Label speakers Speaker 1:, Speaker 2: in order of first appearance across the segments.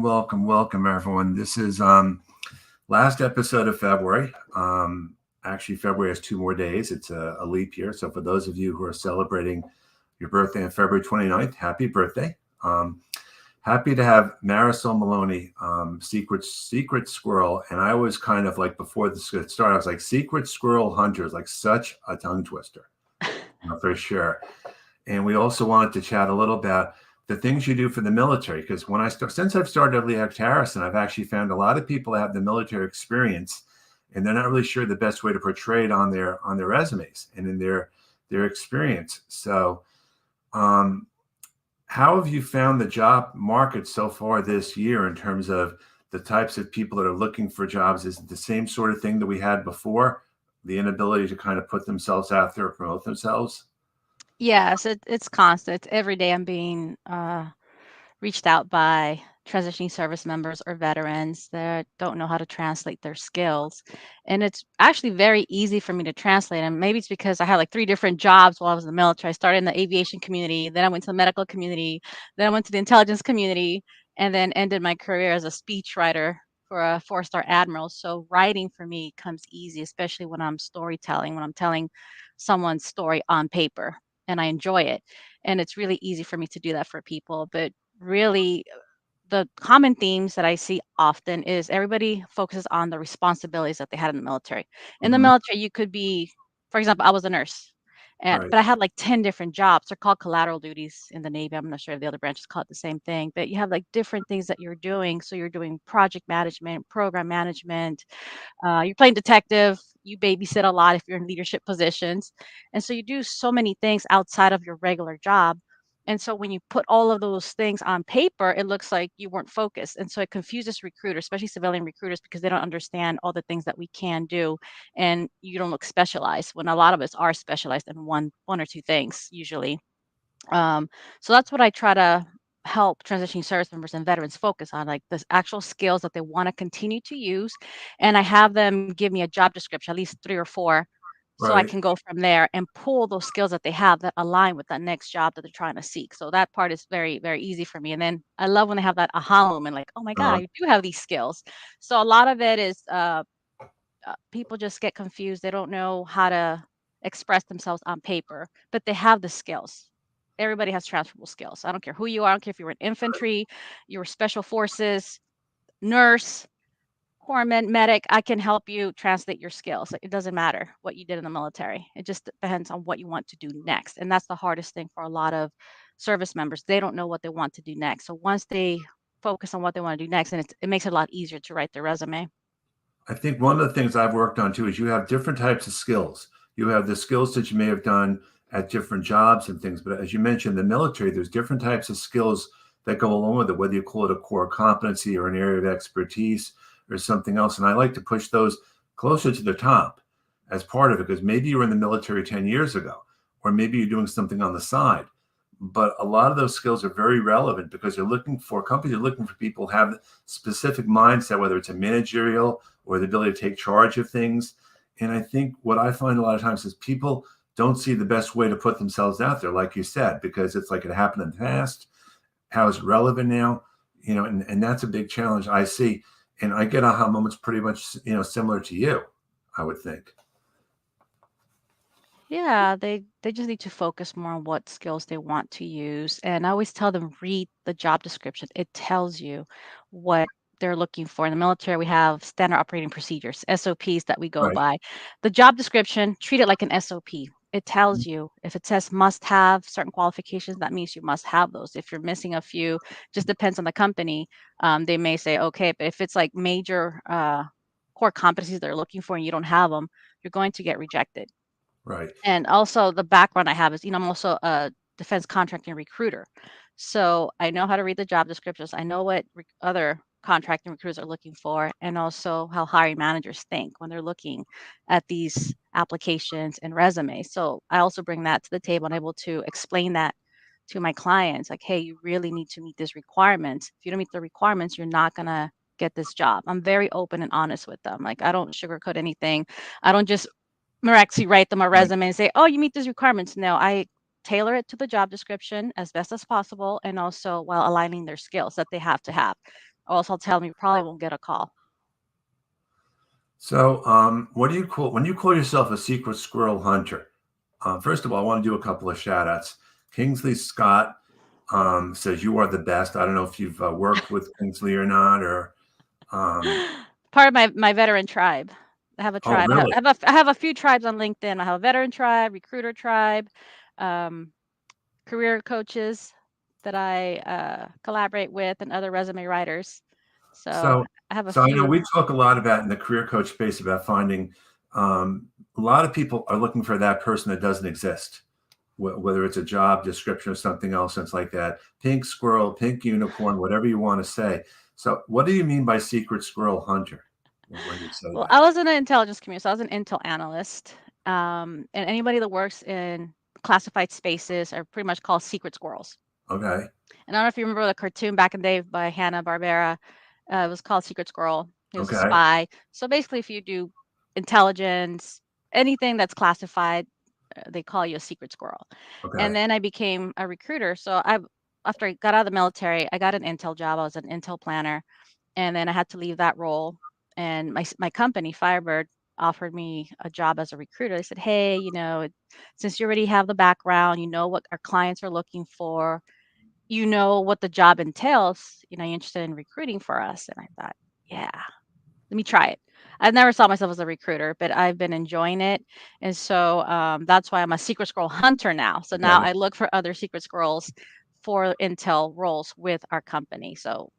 Speaker 1: welcome, everyone. This is last episode of February. Actually, February has 2 more days. It's a leap year. So for those of you who are celebrating your birthday on February 29th, happy birthday. Happy to have Marisol Maloney, Secret Squirrel. And I was kind of like, before this started, I was like, Secret Squirrel Hunter is like such a tongue twister, for sure. And we also wanted to chat a little about the things you do for the military, because since I've started at Lee Harrison, I've actually found a lot of people that have the military experience, and they're not really sure the best way to portray it on their resumes and in their experience. So, how have you found the job market so far this year in terms of the types of people that are looking for jobs? Is it the same sort of thing that we had before, the inability to kind of put themselves out there or promote themselves?
Speaker 2: Yes, it's constant. Every day I'm being reached out by transitioning service members or veterans that don't know how to translate their skills. And it's actually very easy for me to translate. And maybe it's because I had like three different jobs while I was in the military. I started in the aviation community, then I went to the medical community, then I went to the intelligence community, and then ended my career as a speechwriter for a four-star admiral. So writing for me comes easy, especially when I'm storytelling, when I'm telling someone's story on paper, and I enjoy it. And it's really easy for me to do that for people. But really, the common themes that I see often is everybody focuses on the responsibilities that they had in the military. In the
Speaker 1: Mhm.
Speaker 2: military, you could be, for example, I was a nurse,
Speaker 1: Right.
Speaker 2: but I had like 10 different jobs. They're called collateral duties in the Navy. I'm not sure if the other branches call it the same thing, but you have like different things that you're doing. So you're doing project management, program management, you're playing detective, you babysit a lot if you're in leadership positions. And so you do so many things outside of your regular job. And so when you put all of those things on paper, it looks like you weren't focused. And so it confuses recruiters, especially civilian recruiters, because they don't understand all the things that we can do. And you don't look specialized when a lot of us are specialized in one or two things usually. Um, so that's what I try to help transitioning service members and veterans focus on, like the actual skills that they want to continue to use. And I have them give me a job description, at least three or four, so I
Speaker 1: Right.
Speaker 2: can go from there and pull those skills that they have that align with that next job that they're trying to seek. So that part is very, very easy for me. And then I love when they have that aha moment, like, oh my God,
Speaker 1: Uh,
Speaker 2: I do have these skills. So a lot of it is people just get confused. They don't know how to express themselves on paper, but they have the skills. Everybody has transferable skills. I don't care who you are. I don't care if you were in infantry, you were special forces, nurse, corpsman, medic. I can help you translate your skills. It doesn't matter what you did in the military. It just depends on what you want to do next. And that's the hardest thing for a lot of service members. They don't know what they want to do next. So once they focus on what they want to do next, and it makes it a lot easier to write their resume.
Speaker 1: I think one of the things I've worked on too is you have different types of skills. You have the skills that you may have done at different jobs and things, but as you mentioned, the military, there's different types of skills that go along with it, whether you call it a core competency or an area of expertise or something else. And I like to push those closer to the top as part of it, because maybe you were in the military 10 years ago, or maybe you're doing something on the side. But a lot of those skills are very relevant because companies are looking for people who have specific mindset, whether it's a managerial or the ability to take charge of things. And I think what I find a lot of times is people don't see the best way to put themselves out there, like you said, because it's like it happened in the past. How is it relevant now? And that's a big challenge I see. And I get aha moments pretty much, similar to you, I would think.
Speaker 2: Yeah, they just need to focus more on what skills they want to use. And I always tell them read the job description. It tells you what they're looking for. In the military, we have standard operating procedures, SOPs that we go
Speaker 1: Right.
Speaker 2: by. The job description, treat it like an SOP. It tells you if it says must have certain qualifications, that means you must have those. If you're missing a few, just depends on the company. They may say, okay, but if it's like major core competencies they're looking for and you don't have them, you're going to get rejected.
Speaker 1: Right.
Speaker 2: And also the background I have is, I'm also a defense contracting recruiter. So I know how to read the job descriptions. I know what other contracting recruiters are looking for, and also how hiring managers think when they're looking at these applications and resumes. So I also bring that to the table and able to explain that to my clients, like, hey, you really need to meet these requirements. If you don't meet the requirements, you're not going to get this job. I'm very open and honest with them. Like, I don't sugarcoat anything. I don't just miraculously write them a
Speaker 1: Right.
Speaker 2: resume and say, "Oh, you meet these requirements." No, I tailor it to the job description as best as possible, and also while aligning their skills that they have to have. or else I'll tell them you probably won't get a call.
Speaker 1: So, what do you call when you call yourself a secret squirrel hunter? First of all, I want to do a couple of shout outs. Kingsley Scott says you are the best. I don't know if you've worked with Kingsley or not, or um,
Speaker 2: Part of my veteran tribe. I have a
Speaker 1: oh,
Speaker 2: tribe.
Speaker 1: really?
Speaker 2: I have a few tribes on LinkedIn. I have a veteran tribe, recruiter tribe, um, career coaches that I collaborate with, and other resume writers. So
Speaker 1: So,
Speaker 2: I have a
Speaker 1: so I know
Speaker 2: few.
Speaker 1: we talk a lot about in the career coach space about finding. A lot of people are looking for that person that doesn't exist, whether it's a job description or something else. And it's like that pink squirrel, pink unicorn, whatever you want to say. So, what do you mean by secret squirrel hunter when you say
Speaker 2: Well,
Speaker 1: that?
Speaker 2: I was in an intelligence community, so I was an intel analyst. And anybody that works in classified spaces are pretty much called secret squirrels.
Speaker 1: Okay.
Speaker 2: And I don't know if you remember the cartoon back in the day by Hanna-Barbera. It was called Secret Squirrel. He was a
Speaker 1: Okay.
Speaker 2: spy. So basically, if you do intelligence, anything that's classified, they call you a secret squirrel. And
Speaker 1: Okay.
Speaker 2: then I became a recruiter. So after I got out of the military, I got an intel job. I was an intel planner, and then I had to leave that role. And my company, Firebird, offered me a job as a recruiter. They said, "Hey, since you already have the background, you know what our clients are looking for, you know what the job entails, you're interested in recruiting for us." And I thought, yeah, let me try it. I never saw myself as a recruiter, but I've been enjoying it. And so that's why I'm a secret squirrel hunter now. So now
Speaker 1: Okay.
Speaker 2: I look for other secret squirrels for intel roles with our company. So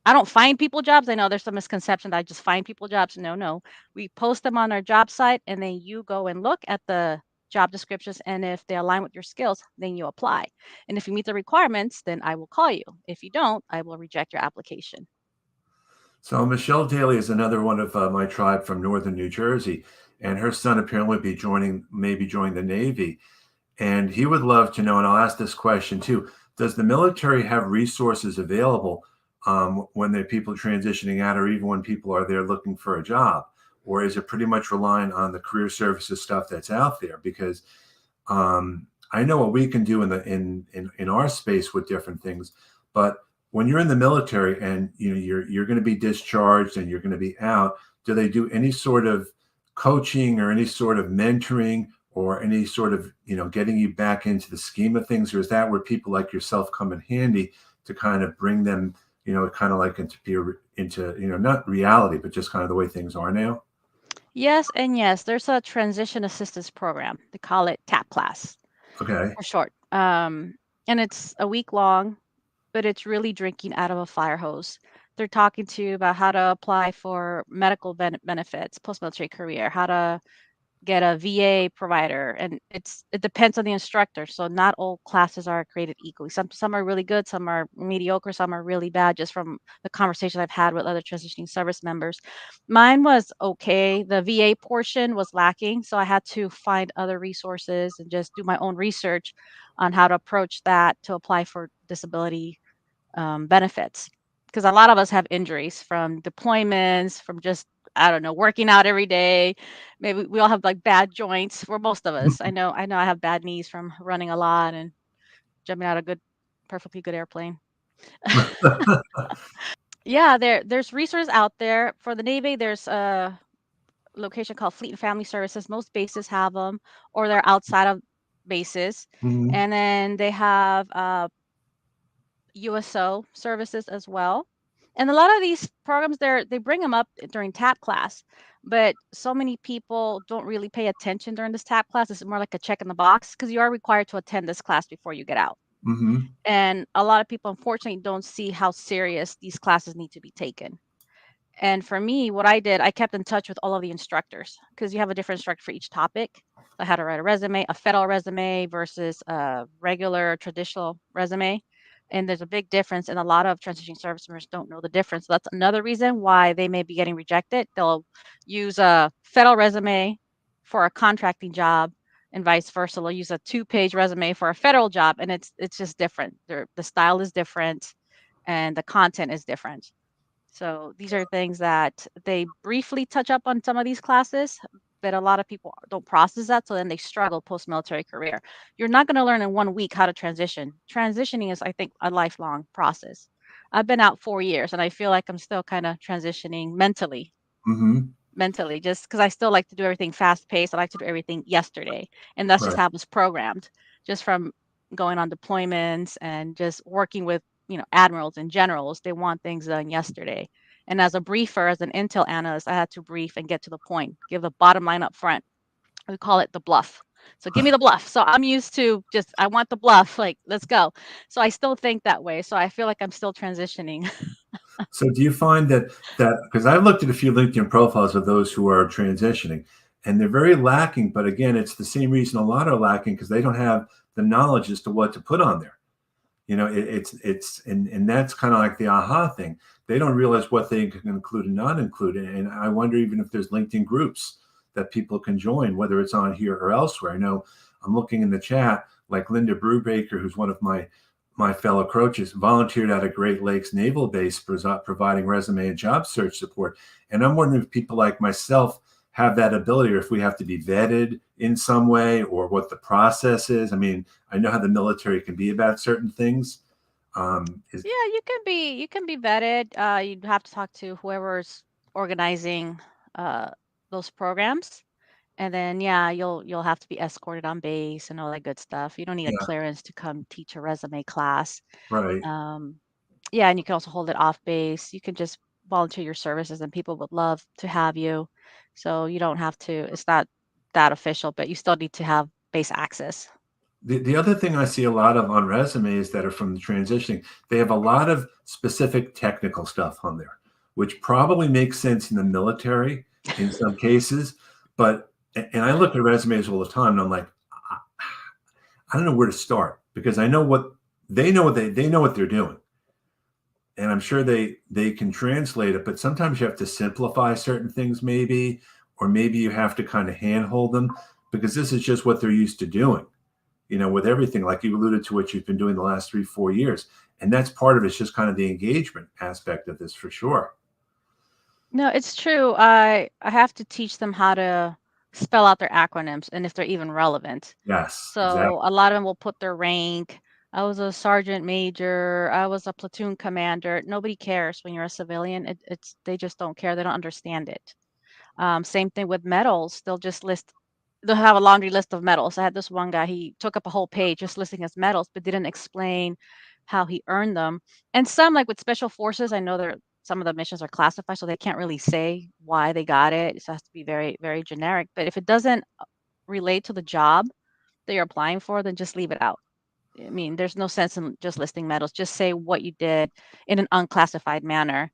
Speaker 2: I don't find people jobs. I know there's some misconception that I just find people jobs. No, no. We post them on our job site, and then you go and look at the job descriptions. And if they align with your skills, then you apply. And if you meet the requirements, then I will call you. If you don't, I will reject your application.
Speaker 1: So Michelle Daly is another one of my tribe from northern New Jersey, and her son apparently be joining, maybe joining the Navy. And he would love to know, and I'll ask this question too: does the military have resources available when there are people transitioning out, or even when people are there looking for a job, or is it pretty much relying on the career services stuff that's out there? Because I know what we can do in in our space with different things, but when you're in the military and you're going to be discharged and you're going to be out, do they do any sort of coaching or any sort of mentoring or any sort of getting you back into the scheme of things, or is that where people like yourself come in handy to kind of bring them kind of like into not reality but just kind of the way things are now?
Speaker 2: Yes, and yes, there's a transition assistance program. They call it TAP class
Speaker 1: Okay.
Speaker 2: for short. And it's a week long, but it's really drinking out of a fire hose. They're talking to you about how to apply for medical benefits, post-military career, how to get a VA provider, and it depends on the instructor. So not all classes are created equally. Some are really good, some are mediocre, some are really bad. Just from the conversations I've had with other transitioning service members, mine was okay. The VA portion was lacking, so I had to find other resources and just do my own research on how to approach that to apply for disability benefits. Because a lot of us have injuries from deployments, from just, I don't know, working out every day. Maybe we all have like bad joints for most of us. I know I have bad knees from running a lot and jumping out of perfectly good airplane. Yeah, there's resources out there. For the Navy, there's a location called Fleet and Family Services. Most bases have them, or they're outside of bases.
Speaker 1: Mhm.
Speaker 2: And then they have USO services as well. And a lot of these programs, they bring them up during TAP class, but so many people don't really pay attention during this TAP class. It's more like a check in the box because you are required to attend this class before you get out.
Speaker 1: Mhm.
Speaker 2: And a lot of people, unfortunately, don't see how serious these classes need to be taken. And for me, what I did, I kept in touch with all of the instructors because you have a different instructor for each topic. I had to write a resume, a federal resume versus a regular traditional resume. And there's a big difference, and a lot of transitioning service members don't know the difference. So that's another reason why they may be getting rejected. They'll use a federal resume for a contracting job, and vice versa. They'll use a two-page resume for a federal job, and it's just different. The style is different, and the content is different. So these are things that they briefly touch up on some of these classes, but a lot of people don't process that. So then they struggle post military career. You're not going to learn in 1 week how to transition. Transitioning is, I think, a lifelong process. I've been out 4 years, and I feel like I'm still kinda transitioning
Speaker 1: Hmm.
Speaker 2: mentally, just because I still like to do everything fast paced. I like to do everything yesterday, and that's just
Speaker 1: Right.
Speaker 2: how I was programmed, just from going on deployments and just working with, admirals and generals. They want things done yesterday. And as a briefer, as an intel analyst, I had to brief and get to the point, give the bottom line up front. We call it the bluff. So give me the bluff. So I'm used to just I want the bluff, like let's go. So I still think that way. So I feel like I'm still transitioning.
Speaker 1: So do you find that because I've looked at a few LinkedIn profiles of those who are transitioning, and they're very lacking. But again, it's the same reason a lot are lacking because they don't have the knowledge as to what to put on there. It's and that's kind of like the aha thing. They don't realize what they can include and not include. And I wonder even if there's LinkedIn groups that people can join, whether it's on here or elsewhere. I know I'm looking in the chat, like Linda Brubaker, who's one of my fellow coaches, volunteered at a Great Lakes Naval Base, providing resume and job search support. And I'm wondering if people like myself have that ability, or if we have to be vetted in some way, or what the process is. I mean, I know how the military can be about certain things. Is
Speaker 2: Yeah, you can be vetted. You'd have to talk to whoever's organizing uh, those programs, and then yeah, you'll have to be escorted on base and all that good stuff. You don't need a
Speaker 1: Yeah,
Speaker 2: clearance to come teach a resume class.
Speaker 1: right.
Speaker 2: Um, yeah, and you can also hold it off base. You can just volunteer your services, and people would love to have you. So you don't have to. It's not that official, but you still need to have base access.
Speaker 1: The other thing I see a lot of on resumes that are from the transitioning, they have a lot of specific technical stuff on there, which probably makes sense in the military in some cases. But and I look at resumes all the time, and I'm like, I I don't know where to start because I know what they know what they know what they're doing, and I'm sure they can translate it. But sometimes you have to simplify certain things, maybe, or maybe you have to kind of handhold them because this is just what they're used to doing, with everything, like you alluded to, what you've been doing the last 3, 4 years. And that's part of it's just kind of the engagement aspect of this for sure.
Speaker 2: No, it's true. I have to teach them how to spell out their acronyms and if they're even relevant.
Speaker 1: Yes,
Speaker 2: So
Speaker 1: exactly.
Speaker 2: a lot of them will put their rank. I was a sergeant major. I was a platoon commander. Nobody cares when you're a civilian. It's they just don't care. They don't understand it. Same thing with medals. They'll have a laundry list of medals. I had this one guy, he took up a whole page just listing his medals, but didn't explain how he earned them. And some, like with special forces, I know some of the missions are classified, so they can't really say why they got it. It has to be very, very generic. But if it doesn't relate to the job that you're applying for, then just leave it out. I mean, there's no sense in just listing medals. Just say what you did in an unclassified manner.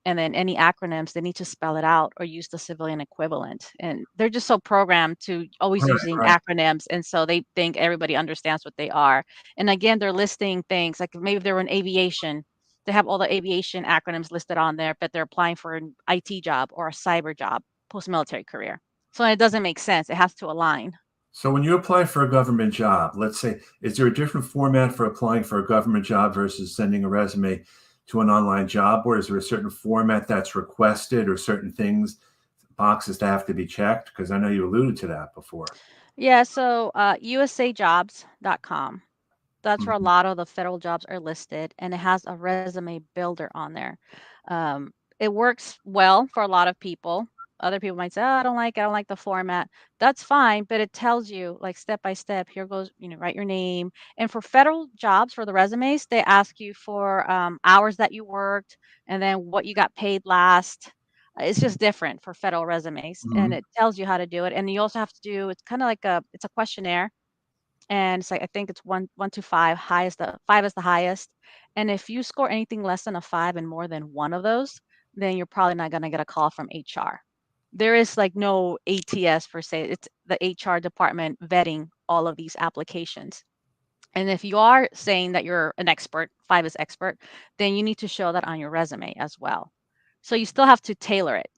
Speaker 2: And then any acronyms, they need to spell it out or use the civilian equivalent. And they're just so programmed to always
Speaker 1: Right,
Speaker 2: using
Speaker 1: right.
Speaker 2: acronyms. And so they think everybody understands what they are. And again, they're listing things like maybe if they were in aviation, they have all the aviation acronyms listed on there, but they're applying for an IT job or a cyber job, post military career. So it doesn't make sense. It has to align.
Speaker 1: So when you apply for a government job, let's say, is there a different format for applying for a government job versus sending a resume to an online job board? Is there a certain format that's requested, or certain things, boxes that have to be checked? Because I know you alluded to that before.
Speaker 2: Yeah, so usajobs.com. That's where a
Speaker 1: Mhm.
Speaker 2: lot of the federal jobs are listed, and it has a resume builder on there. Um, it works well for a lot of people. Other people might say, "Oh, I don't like the format." That's fine, but it tells you like step by step. Here goes, write your name. And for federal jobs, for the resumes, they ask you for hours that you worked, and then what you got paid last. It's just different for federal resumes, and
Speaker 1: Mhm.
Speaker 2: it tells you how to do it. And you also have to do. It's kind of like it's a questionnaire, and it's like I think it's one to five. Five is the highest, and if you score anything less than a five and more than one of those, then you're probably not going to get a call from HR. There is like no ATS per se. It's the HR department vetting all of these applications. And if you are saying that you're an expert, five is expert, then you need to show that on your resume as well. So you still have to tailor it,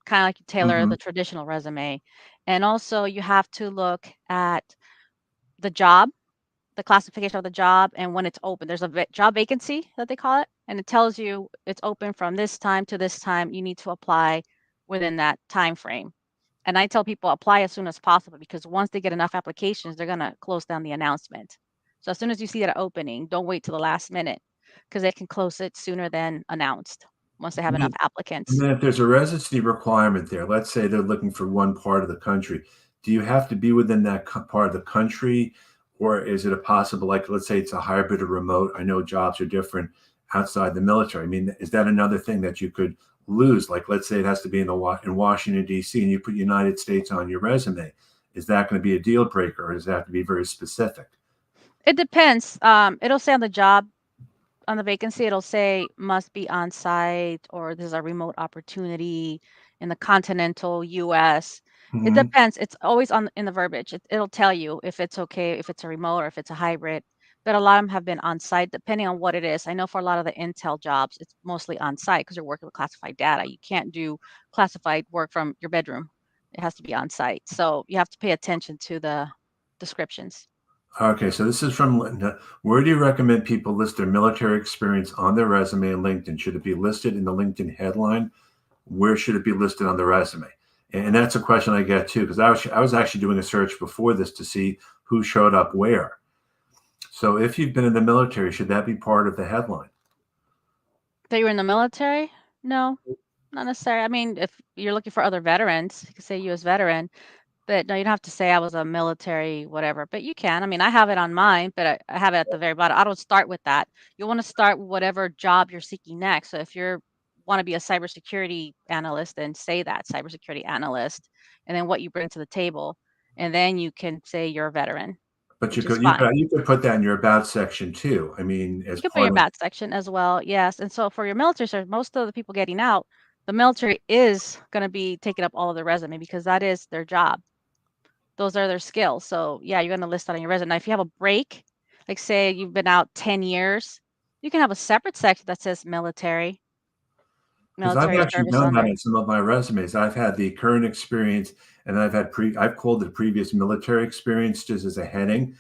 Speaker 2: kind of like you tailor the
Speaker 1: Mhm.
Speaker 2: traditional resume. And also you have to look at the job, the classification of the job, and when it's open. There's a job vacancy that they call it, and it tells you it's open from this time to this time. You need to apply within that time frame. And I tell people apply as soon as possible because once they get enough applications, they're gonna close down the announcement. So as soon as you see that opening, don't wait till the last minute. because they can close it sooner than announced once they have
Speaker 1: And
Speaker 2: enough
Speaker 1: then, and
Speaker 2: applicants.
Speaker 1: then if there's a residency requirement there, let's say they're looking for one part of the country, do you have to be within that part of the country, or is it a possible, like, let's say it's a hybrid or remote? I know jobs are different outside the military. I mean, is that another thing that you could lose? Like, let's say it has to be in in Washington D.C. and you put United States on your resume. Is that going to be a deal breaker, or does that have to be very specific?
Speaker 2: It depends. It'll say on the job, on the vacancy, it'll say must be on site or this is a remote opportunity in the continental US. It
Speaker 1: Hmm.
Speaker 2: depends. It's always on in the verbiage. It'll tell you if it's okay, if it's a remote or if it's a hybrid. But a lot of them have been on site, depending on what it is. I know for a lot of the Intel jobs, it's mostly on site because you're working with classified data. You can't do classified work from your bedroom. It has to be on site. So you have to pay attention to the descriptions.
Speaker 1: Okay, so this is from Linda. Where do you recommend people list their military experience on their resume and LinkedIn? Should it be listed in the LinkedIn headline? Where should it be listed on the resume? And that's a question I get too, because I was actually doing a search before this to see who showed up where. So if you've been in the military, should that be part of the headline?
Speaker 2: That you were in the military? No, not necessarily. I mean, if you're looking for other veterans, you could say U.S. veteran, but no, you don't have to say I was a military whatever, but you can. I mean, I have it on mine, but I have it at the very bottom. I don't start with that. You want to start with whatever job you're seeking next. So if you're want to be a cybersecurity analyst, then say that cybersecurity analyst, and then what you bring to the table, and then you can say you're a veteran,
Speaker 1: But you
Speaker 2: which is
Speaker 1: could you
Speaker 2: fine.
Speaker 1: could you could put that in your about section too. I mean, as
Speaker 2: You can put your
Speaker 1: part of.
Speaker 2: bad section as well, yes, and so for your military service, most of the people getting out, the military is gonna be taking up all of the resume because that is their job. Those are their skills, so, yeah, you're gonna list that on your resume. Now if you have a break, like, say you've been out 10 years, you can have a separate section that says
Speaker 1: Because I've
Speaker 2: military
Speaker 1: actually
Speaker 2: service
Speaker 1: done
Speaker 2: on
Speaker 1: that
Speaker 2: there.
Speaker 1: in some of my resumes. I've had the current experience, and I've called it previous military experience just as a heading,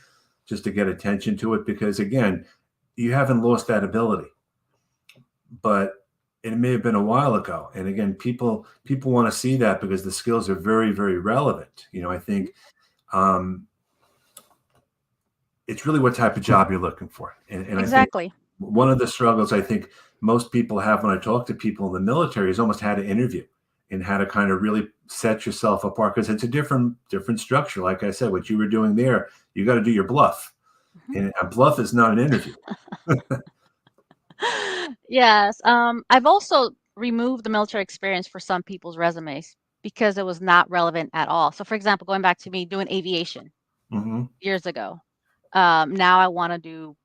Speaker 1: just to get attention to it. Because again, you haven't lost that ability, but it may have been a while ago. And again, people want to see that because the skills are very, very relevant. I
Speaker 2: Mhm.
Speaker 1: think um, it's really what type of job you're looking for. And I think
Speaker 2: Exactly.
Speaker 1: one of the struggles I think most people have when I talk to people in the military is almost how to interview and how to kind of really set yourself apart, because it's a different structure. Like I said, what you were doing there, you got to do your bluff,
Speaker 2: Mhm.
Speaker 1: and a bluff is not an interview.
Speaker 2: Yes, I've also removed the military experience for some people's resumes because it was not relevant at all. So, for example, going back to me doing aviation
Speaker 1: Hmm.
Speaker 2: years ago, now I want to do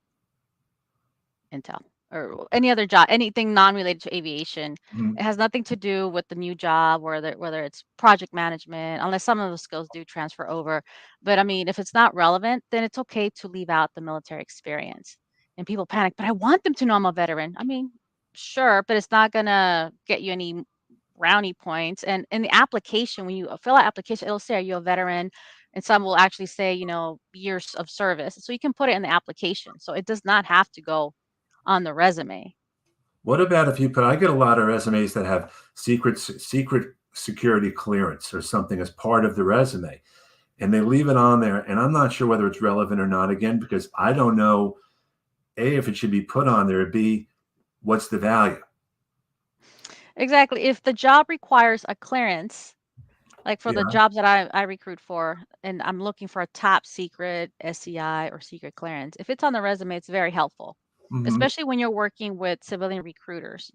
Speaker 2: Intel or any other job, anything non-related to aviation.
Speaker 1: Hmm.
Speaker 2: It has nothing to do with the new job, whether it's project management, unless some of the skills do transfer over. But I mean, if it's not relevant, then it's okay to leave out the military experience. And people panic, but I want them to know I'm a veteran. I mean, sure, but it's not gonna get you any brownie points. And in the application, when you fill out application, it'll say, "Are you a veteran?" And some will actually say, years of service. So you can put it in the application. So it does not have to go on the resume.
Speaker 1: What about if you put? I get a lot of resumes that have secret security clearance or something as part of the resume, and they leave it on there, and I'm not sure whether it's relevant or not. Again, because I don't know A, if it should be put on there, B, what's the value?
Speaker 2: Exactly. If the job requires a clearance, like for the
Speaker 1: Yeah.
Speaker 2: jobs that I recruit for, and I'm looking for a top secret SCI or secret clearance, if it's on the resume, it's very helpful,
Speaker 1: Hmm.
Speaker 2: especially when you're working with civilian recruiters.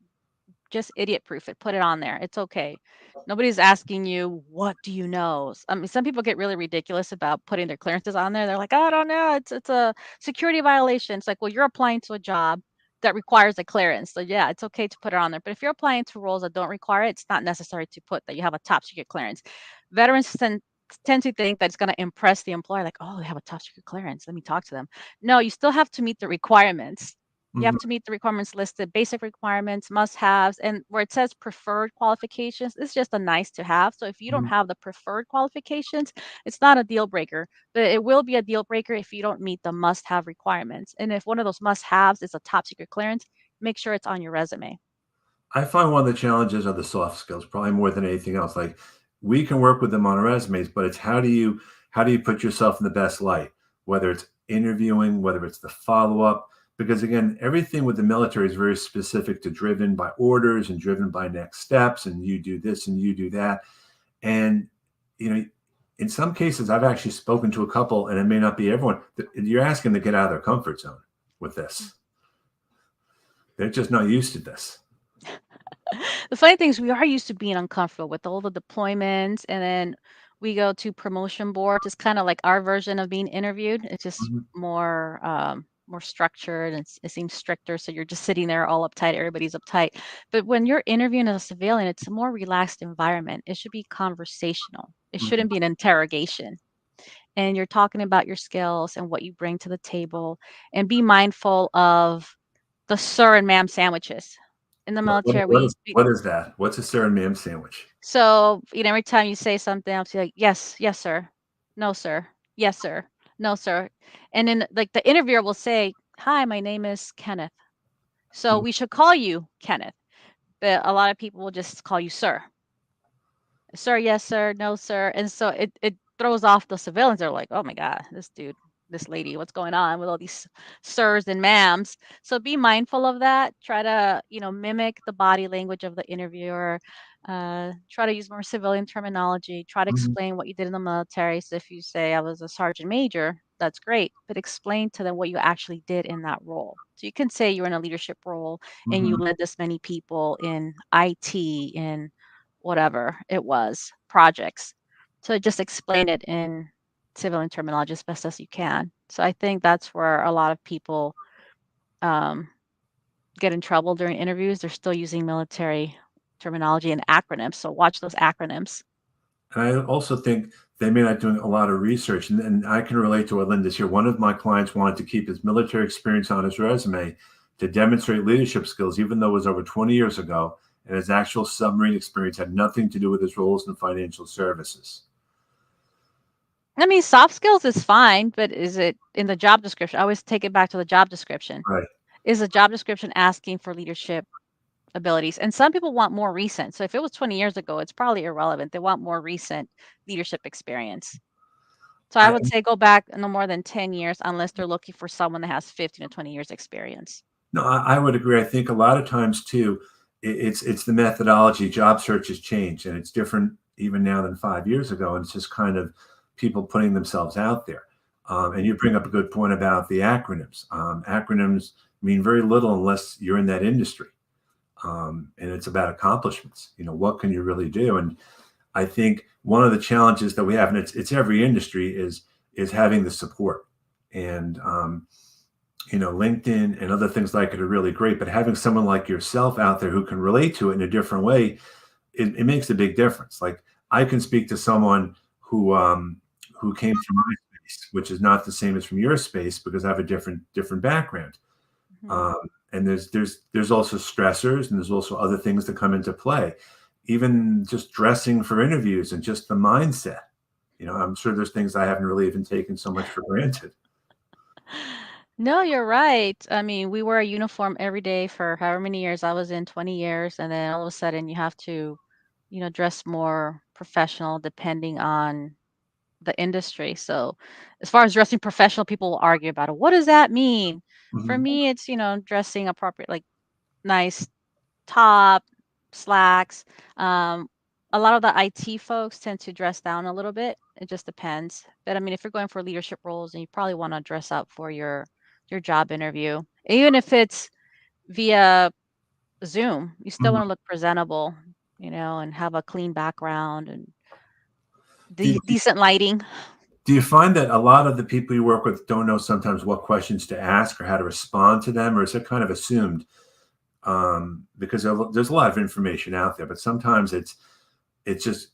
Speaker 2: Just idiot proof it, put it on there. It's okay. Nobody's asking you, what do you know? I mean, some people get really ridiculous about putting their clearances on there. They're like, I don't know, it's a security violation. It's like, well, you're applying to a job that requires a clearance. So yeah, it's okay to put it on there. But if you're applying to roles that don't require it, it's not necessary to put that you have a top secret clearance. Veterans tend to think that it's going to impress the employer, like, oh, they have a top secret clearance. Let me talk to them. No, you still have to meet the requirements. You have
Speaker 1: Hmm.
Speaker 2: to meet the requirements listed, basic requirements, must-haves, and where it says preferred qualifications, it's just a nice to have. So if you don't
Speaker 1: Hmm.
Speaker 2: have the preferred qualifications, it's not a deal breaker, but it will be a deal breaker if you don't meet the must-have requirements. And if one of those must-haves is a top secret clearance, make sure it's on your resume.
Speaker 1: I find one of the challenges are the soft skills, probably more than anything else. Like, we can work with them on resumes, but it's how do you put yourself in the best light, whether it's interviewing, whether it's the follow up. because again, everything with the military is very specific to driven by orders and driven by next steps, and you do this and you do that. And you know, in some cases, I've actually spoken to a couple, and it may not be everyone. You're asking to get out of their comfort zone with this. They're just not used to this.
Speaker 2: The funny thing is we are used to being uncomfortable with all the deployments, and then we go to promotion boards. It's kind of like our version of being interviewed. It's just
Speaker 1: Mhm.
Speaker 2: more structured and it seems stricter. So you're just sitting there all uptight. Everybody's uptight. But when you're interviewing as a civilian, it's a more relaxed environment. It should be conversational. It
Speaker 1: Mhm.
Speaker 2: shouldn't be an interrogation. And you're talking about your skills and what you bring to the table, and be mindful of the sir and ma'am sandwiches. In the military,
Speaker 1: What is that? What's a sir and ma'am sandwich?
Speaker 2: so, every time you say something, I'll say like, "Yes, yes, sir. No, sir. Yes, sir. No, sir." And then like the interviewer will say, "Hi, my name is Kenneth. So
Speaker 1: Mhm.
Speaker 2: we should call you Kenneth." But a lot of people will just call you sir. Sir, yes, sir. No, sir. And so it throws off the civilians. They're like, "Oh my God, this dude, this lady, what's going on with all these sirs and ma'ams?" So be mindful of that. Try to, mimic the body language of the interviewer. Try to use more civilian terminology. Try to
Speaker 1: Mhm.
Speaker 2: explain what you did in the military. So if you say I was a sergeant major, that's great, but explain to them what you actually did in that role. So you can say you're in a leadership role and you
Speaker 1: Mhm.
Speaker 2: led this many people in IT, in whatever it was, projects. So just explain it in civilian terminology as best as you can. So I think that's where a lot of people um, get in trouble during interviews. They're still using military terminology and acronyms. So watch those acronyms.
Speaker 1: And I also think they may not doing a lot of research. And I can relate to what Linda's here. One of my clients wanted to keep his military experience on his resume to demonstrate leadership skills, even though it was over 20 years ago. And his actual submarine experience had nothing to do with his roles in financial services.
Speaker 2: I mean, soft skills is fine, but is it in the job description? I always take it back to the job description.
Speaker 1: Right.
Speaker 2: Is the job description asking for leadership abilities? And some people want more recent. So if it was 20 years ago, it's probably irrelevant. They want more recent leadership experience. So I
Speaker 1: I
Speaker 2: would say go back no more than 10 years unless they're looking for someone that has 15 to 20 years experience.
Speaker 1: No, I would agree. I think a lot of times too, it's the methodology. Job search has changed, and it's different even now than 5 years ago. And it's just kind of people putting themselves out there. And you bring up a good point about the acronyms. Acronyms mean very little unless you're in that industry, and it's about accomplishments. What can you really do? And I think one of the challenges that we have, and it's every industry, is having the support. And LinkedIn and other things like it are really great, but having someone like yourself out there who can relate to it in a different way, it makes a big difference. Like I can speak to someone who came from my space, which is not the same as from your space because I have a different background.
Speaker 2: Mhm.
Speaker 1: Um, and there's also stressors and there's also other things that come into play. Even just dressing for interviews and just the mindset. I'm sure there's things I haven't really even taken so much for granted.
Speaker 2: No, you're right. I mean, we wear a uniform every day for however many years. I was in 20 years, and then all of a sudden you have to, dress more professional depending on the industry. So, as far as dressing professional, people will argue about it. What does that mean? For
Speaker 1: Mhm.
Speaker 2: me, it's, dressing appropriate, like nice top, slacks. Um, a lot of the IT folks tend to dress down a little bit. It just depends. But I mean, if you're going for leadership roles, and you probably want to dress up for your job interview, even if it's via Zoom, you still
Speaker 1: Mhm.
Speaker 2: want to look presentable, and have a clean background and
Speaker 1: Do,
Speaker 2: decent lighting.
Speaker 1: do you find that a lot of the people you work with don't know sometimes what questions to ask or how to respond to them, or is it kind of assumed? Because there's a lot of information out there, but sometimes it's just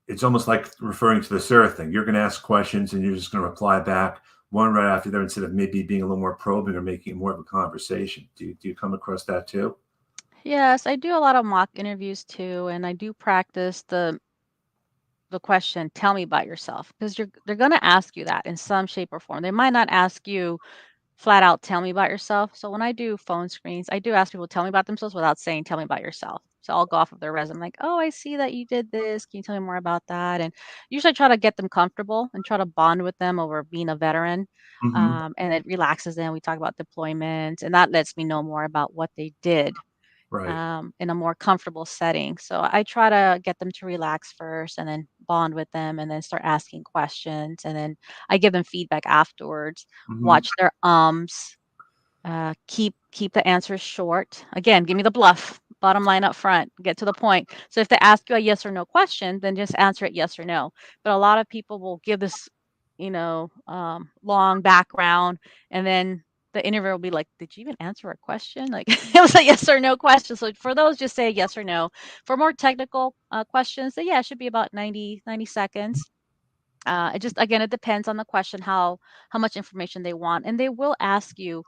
Speaker 1: it's almost like referring to the sir thing. You're going to ask questions and you're just going to reply back one right after the other instead of maybe being a little more probing or making it more of a conversation. Do you come across that too?
Speaker 2: Yes, I do a lot of mock interviews too, and I do practice the question, "Tell me about yourself," because they're going to ask you that in some shape or form. They might not ask you flat out, "Tell me about yourself." So when I do phone screens, I do ask people, "Tell me about themselves," without saying, "Tell me about yourself." So I'll go off of their resume, like, oh, I see that you did this. Can you tell me more about that? And usually I try to get them comfortable and try to bond with them over being a veteran.
Speaker 1: Hmm.
Speaker 2: And it relaxes them. We talk about deployments, and that lets me know more about what they did
Speaker 1: Right.
Speaker 2: in a more comfortable setting. So I try to get them to relax first and then bond with them and then start asking questions. And then I give them feedback afterwards,
Speaker 1: Hmm.
Speaker 2: watch their keep the answers short. Again, give me the bluff. Bottom line up front, get to the point. So if they ask you a yes or no question, then just answer it yes or no. But a lot of people will give this, long background, and then the interviewer will be like, "Did you even answer a question?" Like it was a yes or no question. So for those, just say yes or no. For more technical questions, then yeah, it should be about 90 seconds. It just again, it depends on the question, how much information they want, and they will ask you,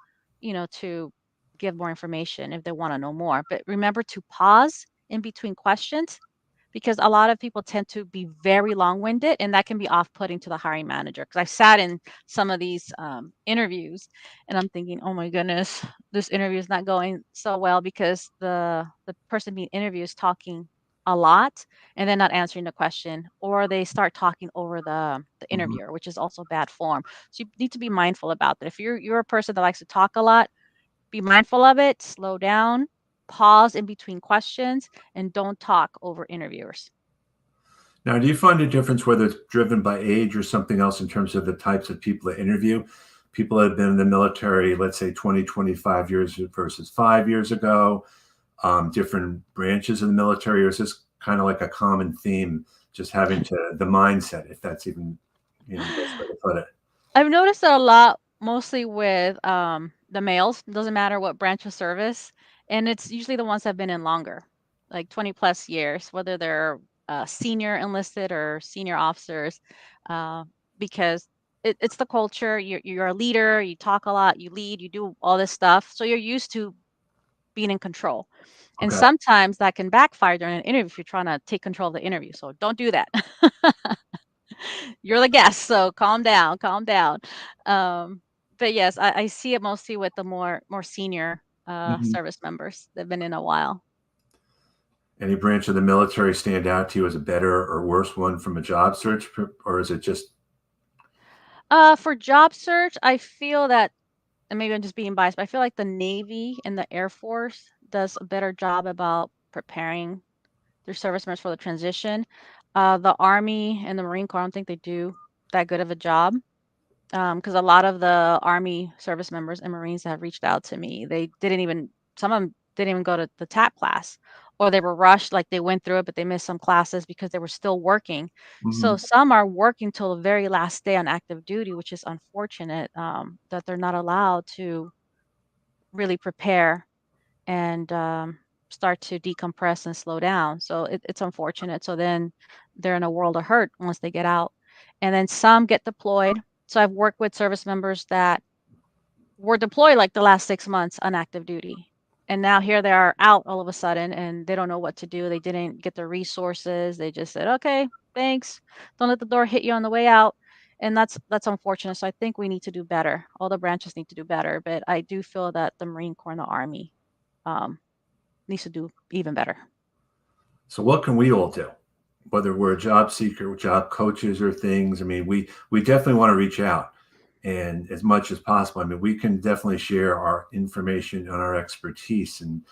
Speaker 2: to give more information if they want to know more. But remember to pause in between questions because a lot of people tend to be very long-winded, and that can be off-putting to the hiring manager. Because I've sat in some of these interviews, and I'm thinking, oh my goodness, this interview is not going so well because the person being interviewed is talking a lot and then not answering the question, or they start talking over the
Speaker 1: Hmm.
Speaker 2: interviewer, which is also bad form. So you need to be mindful about that. If you're a person that likes to talk a lot, be mindful of it, slow down, pause in between questions, and don't talk over interviewers.
Speaker 1: Now, do you find a difference whether it's driven by age or something else in terms of the types of people that interview? People that have been in the military, let's say 20, 25 years versus 5 years ago, different branches of the military, or is this kind of like a common theme, just having to the mindset, if that's even, the best way to put it?
Speaker 2: I've noticed that a lot, mostly with the males. Doesn't matter what branch of service, and it's usually the ones that have been in longer, like 20 plus years, whether they're senior enlisted or senior officers, uh, because it's the culture. You're a leader. You talk a lot. You lead. You do all this stuff, so you're used to being in control. And
Speaker 1: Okay.
Speaker 2: sometimes that can backfire during an interview if you're trying to take control of the interview. So don't do that. You're the guest, so calm down, calm down. Um, but yes, I see it mostly with the more senior
Speaker 1: Hmm.
Speaker 2: service members that've been in a while.
Speaker 1: Any branch of the military stand out to you as a better or worse one from a job search, or is it just
Speaker 2: For job search, I feel that, and maybe I'm just being biased, but I feel like the Navy and the Air Force does a better job about preparing their service members for the transition. The Army and the Marine Corps, I don't think they do that good of a job. Because a lot of the Army service members and Marines have reached out to me. They didn't even some of them didn't even go to the TAP class, or they were rushed, like they went through it, but they missed some classes because they were still working. So
Speaker 1: mhm.
Speaker 2: some are working till the very last day on active duty, which is unfortunate, that they're not allowed to really prepare and start to decompress and slow down. So it's unfortunate. So then they're in a world of hurt once they get out. And then some get deployed. So I've worked with service members that were deployed like the last 6 months on active duty. And now here they are out all of a sudden and they don't know what to do. They didn't get the resources. They just said, okay, thanks. Don't let the door hit you on the way out. And that's unfortunate. So I think we need to do better. All the branches need to do better. But I do feel that the Marine Corps and the Army um, needs to do even better.
Speaker 1: So what can we all do? Whether we're a job seeker, job coaches, or things. I mean, we definitely want to reach out, and as much as possible. I mean, we can definitely share our information and our expertise, and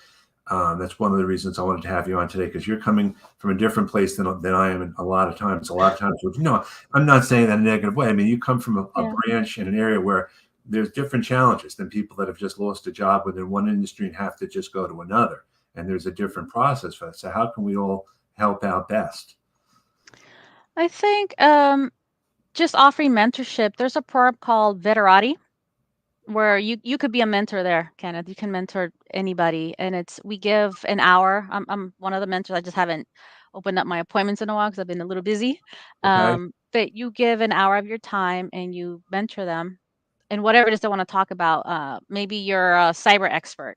Speaker 1: that's one of the reasons I wanted to have you on today, because you're coming from a different place than I am. And a lot of times, I'm not saying that in a negative way. I mean, you come from a
Speaker 2: Yeah.
Speaker 1: branch in an area where there's different challenges than people that have just lost a job within one industry and have to just go to another. And there's a different process for that. So how can we all help out best?
Speaker 2: I think just offering mentorship. There's a program called Veterati where you could be a mentor there, Kenneth. You can mentor anybody, and it's we give an hour. I'm one of the mentors. I just haven't opened up my appointments in a while because I've been a little busy.
Speaker 1: Okay.
Speaker 2: But you give an hour of your time and you mentor them in whatever it is they want to talk about. Maybe you're a cyber expert,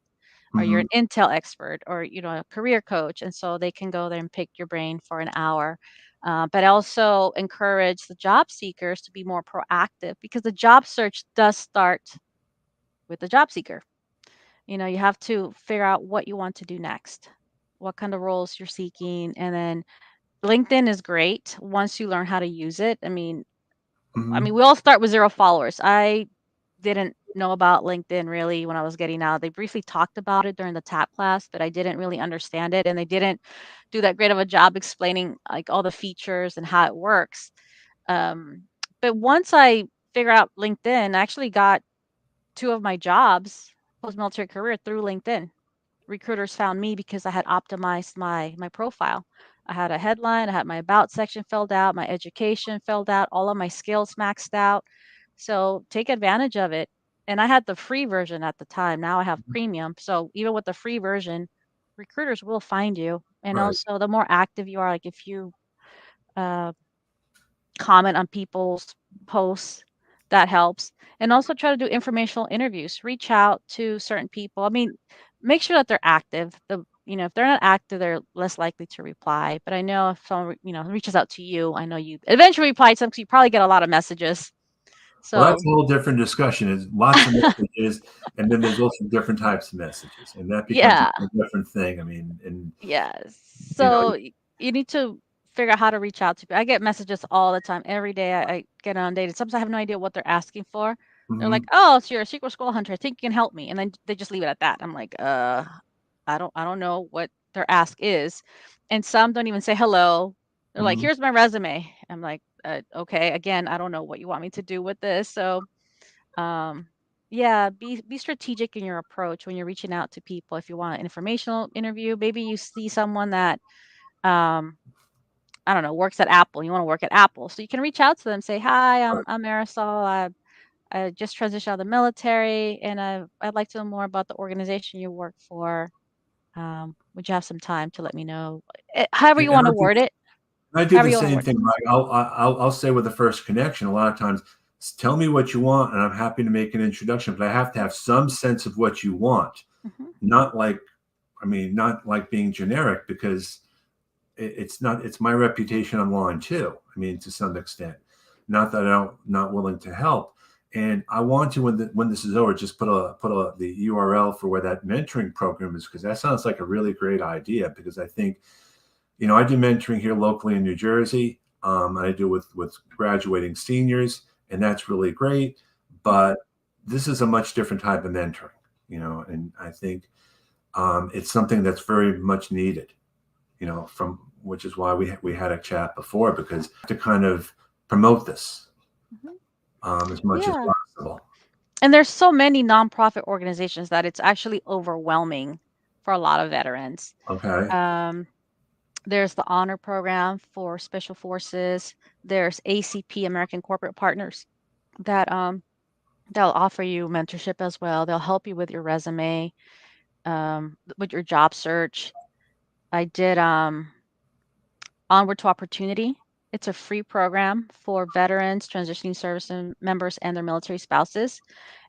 Speaker 2: or you're
Speaker 1: Hmm.
Speaker 2: an intel expert, or a career coach, and so they can go there and pick your brain for an hour. But also encourage the job seekers to be more proactive because the job search does start with the job seeker. You have to figure out what you want to do next. what kind of roles you're seeking, and then LinkedIn is great once you learn how to use it. I mean,
Speaker 1: Hmm.
Speaker 2: we all start with 0 followers. I didn't know about LinkedIn really when I was getting out. They briefly talked about it during the TAP class, but I didn't really understand it, and they didn't do that great of a job explaining, like, all the features and how it works. Um, but once I figure out LinkedIn, I actually got 2 of my jobs, post-military career, through LinkedIn. Recruiters found me because I had optimized my profile. I had a headline, I had my about section filled out, my education filled out, all of my skills maxed out. So take advantage of it. And I had the free version at the time. Now I have premium. So even with the free version, recruiters will find you. And
Speaker 1: Right.
Speaker 2: also, the more active you are, like if you uh, comment on people's posts, that helps. And also try to do informational interviews. Reach out to certain people. I mean, make sure that they're active. If they're not active, they're less likely to reply. But I know if someone, reaches out to you, I know you eventually reply to them because you probably get a lot of messages.
Speaker 1: Well, that's
Speaker 2: So
Speaker 1: a whole different discussion. There's lots of messages, and then there's also different types of messages, and that becomes a
Speaker 2: yeah,
Speaker 1: different thing. I mean, and
Speaker 2: yeah.
Speaker 1: you know,
Speaker 2: So you need to figure out how to reach out to people. I get messages all the time. Every day I get inundated. Sometimes I have no idea what they're asking for. They're like,
Speaker 1: mhm,
Speaker 2: "Oh, so you're a secret school hunter. I think you can help me." And then they just leave it at that. I'm like, I don't know what their ask is. And some don't even say hello. They're like,
Speaker 1: mhm.
Speaker 2: "Here's my resume." I'm like, okay, again, I don't know what you want me to do with this. So, um, yeah, be strategic in your approach when you're reaching out to people. If you want an informational interview, maybe you see someone that um, I don't know, works at Apple. You want to work at Apple, so you can reach out to them, say, "Hi, I'm Marisol. I just transitioned out of the military, and I'd like to know more about the organization you work for. Would you have some time to let me know?" However you
Speaker 1: And
Speaker 2: want to word it.
Speaker 1: I do
Speaker 2: However
Speaker 1: the
Speaker 2: you want to
Speaker 1: same
Speaker 2: word it.
Speaker 1: thing. Like I'll say with the first connection, a lot of times, tell me what you want, and I'm happy to make an introduction. But I have to have some sense of what you want,
Speaker 2: Mhm.
Speaker 1: not like, I mean, not like being generic, because it's not. It's my reputation on line too. I mean, to some extent, not that I'm not willing to help. And I want to, when this is over, just put the URL for where that mentoring program is, because that sounds like a really great idea. Because I think, I do mentoring here locally in New Jersey. I do with graduating seniors, and that's really great.
Speaker 2: Mhm.
Speaker 1: But this is a much different type of mentoring, and I think it's something that's very much needed. From which is why we had a chat before, because to kind of promote this
Speaker 2: Mhm.
Speaker 1: as much as
Speaker 2: Yeah.
Speaker 1: possible.
Speaker 2: And there's so many nonprofit organizations that it's actually overwhelming for a lot of veterans.
Speaker 1: Okay.
Speaker 2: Um, there's the honor program for special forces. There's ACP, American Corporate Partners, that they'll offer you mentorship as well. They'll help you with your resume, with your job search. I did Onward to Opportunity. It's a free program for veterans, transitioning service members, and their military spouses.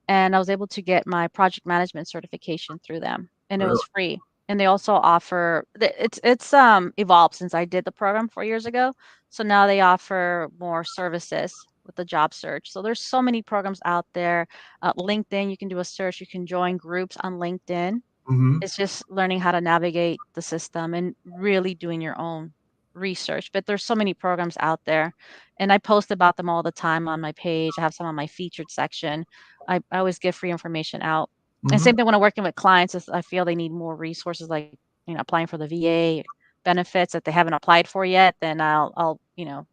Speaker 2: And I was able to get my project management certification through them, and it
Speaker 1: Really.
Speaker 2: was free. And they also offer it's evolved since I did the program 4 years ago. So now they offer more services with the job search. So there's so many programs out there. LinkedIn, you can do a search. You can join groups on LinkedIn.
Speaker 1: Hmm.
Speaker 2: It's just learning how to navigate the system and really doing your own research. But there's so many programs out there, and I post about them all the time on my page. I have some on my featured section. I always give free information out. And
Speaker 1: Hmm.
Speaker 2: same thing when I'm working with clients, if I feel they need more resources, like applying for the VA benefits that they haven't applied for yet, then I'll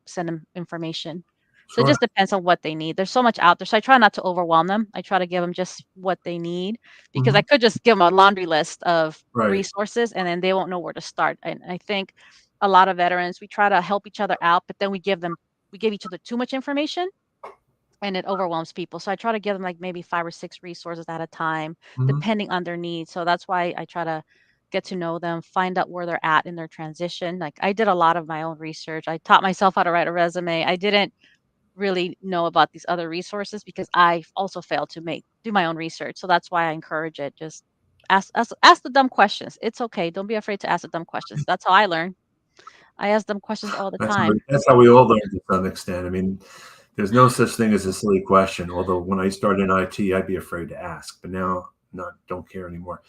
Speaker 2: send them information. So it
Speaker 1: Sure.
Speaker 2: just depends on what they need. There's so much out there. So I try not to overwhelm them. I try to give them just what they need, because I
Speaker 1: Hmm.
Speaker 2: could just give them a laundry list of
Speaker 1: Right.
Speaker 2: resources and then they won't know where to start. And I think a lot of veterans, we try to help each other out, but then we give each other too much information and it overwhelms people. So I try to give them like maybe 5 or 6 resources at a time,
Speaker 1: Hmm.
Speaker 2: depending on their needs. So that's why I try to get to know them, find out where they're at in their transition. Like I did a lot of my own research. I taught myself how to write a resume. I didn't really know about these other resources because I also failed to make do my own research. So that's why I encourage it. Just ask the dumb questions. It's okay. Don't be afraid to ask the dumb questions. That's how I learn. I ask dumb questions all the time.
Speaker 1: That's how we all learn to some extent. I mean, there's no such thing as a silly question. Although when I started in IT, I'd be afraid to ask, but now not don't care anymore.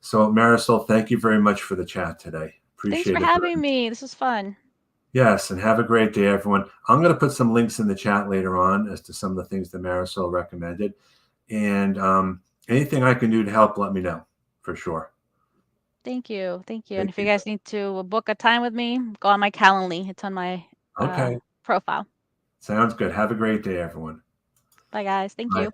Speaker 1: So, Marisol, thank you very much for the chat today.
Speaker 2: Thanks for
Speaker 1: Appreciate it very
Speaker 2: having
Speaker 1: much.
Speaker 2: me. This was fun.
Speaker 1: Yes, and have a great day, everyone. I'm going to put some links in the chat later on as to some of the things that Marisol recommended. And anything I can do to help, let me know for sure.
Speaker 2: Thank you. Thank you. And
Speaker 1: Thank
Speaker 2: if you
Speaker 1: you.
Speaker 2: guys need to book a time with me, go on my Calendly. It's on my
Speaker 1: Okay,
Speaker 2: profile.
Speaker 1: sounds good. Have a great day, everyone.
Speaker 2: Bye, guys. Thank
Speaker 1: Bye.
Speaker 2: you.